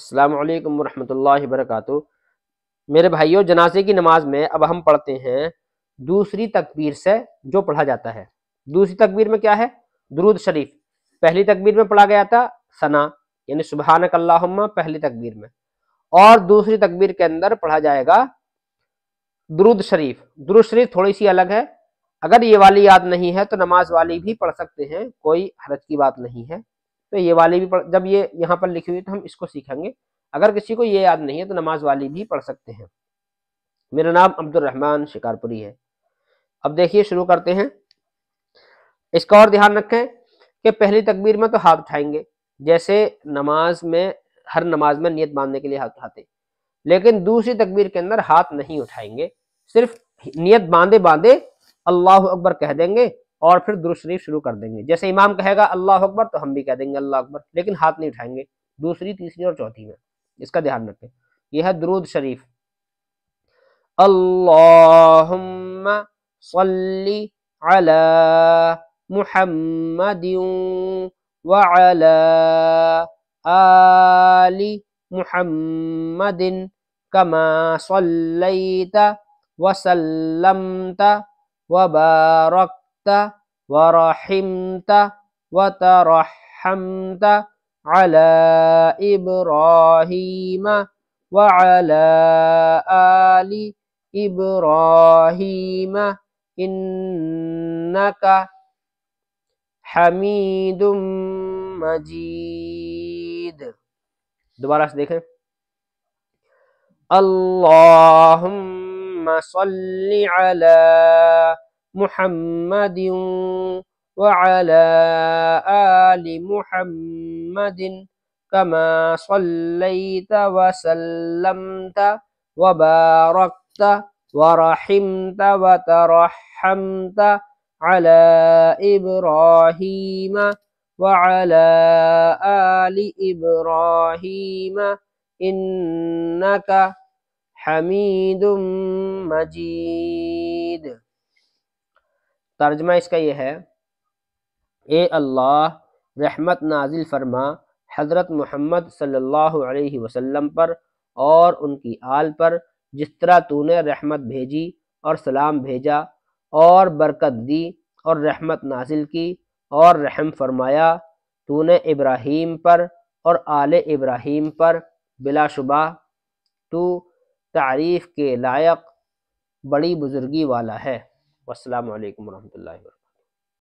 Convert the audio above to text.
السلام علیکم ورحمۃ اللہ وبرکاتہ۔ میرے بھائیوں، جنازے کی نماز میں اب ہم پڑھتے ہیں دوسری تکبیر سے جو پڑھا جاتا ہے۔ دوسری تکبیر میں کیا ہے؟ درود شریف۔ پہلی تکبیر میں پڑھا گیا تھا ثنا یعنی سبحانک اللہم پہلی تکبیر میں، اور دوسری تکبیر کے اندر پڑھا جائے گا درود شریف۔ درود شریف تھوڑی سی الگ ہے، اگر یہ والی یاد نہیں ہے تو نماز والی بھی پڑھ سکتے ہیں، کوئی حرج کی بات نہیں ہے۔ تو یہ والی بھی جب یہ یہاں پر لکھی ہوئی تو ہم اس کو سیکھیں گے۔ اگر کسی کو یہ یاد نہیں ہے تو نماز والی بھی پڑھ سکتے ہیں۔ میرا نام عبد الرحمن شکارپوری ہے۔ اب دیکھیے شروع کرتے ہیں۔ اس کا اور دھیان رکھیں کہ پہلی تکبیر میں تو ہاتھ اٹھائیں گے، جیسے نماز میں ہر نماز میں نیت باندھنے کے لیے ہاتھ اٹھاتے، لیکن دوسری تکبیر کے اندر ہاتھ نہیں اٹھائیں گے، صرف نیت باندھے باندھے اللہ اکبر کہہ دیں گے اور پھر درود شریف شروع کر دیں گے۔ جیسے امام کہے گا اللہ اکبر تو ہم بھی کہہ دیں گے اللہ اکبر، لیکن ہاتھ نہیں اٹھائیں گے دوسری، تیسری اور چوتھی میں۔ اس کا دھیان رکھیں۔ یہ ہے درود شریف۔ اللہم صلی علی محمد وعلی آل محمد کما صلیت وسلمت وبارکت ورحمت وترحمت علی ابراہیم وعلی آل ابراہیم انک حمید مجید۔ دوبارہ سے دیکھیں۔ اللہم صلی علی محمد وعلی آل محمد کما صلیت وسلمت وبارکت ورحمت وترحمت علی ابراہیم وعلی آل ابراہیم انک حمید مجید۔ ترجمہ اس کا یہ ہے، اے اللہ رحمت نازل فرما حضرت محمد صلی اللہ علیہ وسلم پر اور ان کی آل پر، جس طرح تو نے رحمت بھیجی اور سلام بھیجا اور برکت دی اور رحمت نازل کی اور رحم فرمایا تو نے ابراہیم پر اور آل ابراہیم پر، بلا شبہ تو تعریف کے لائق بڑی بزرگی والا ہے۔ والسلام علیکم ورحمۃ اللہ وبرکاتہ۔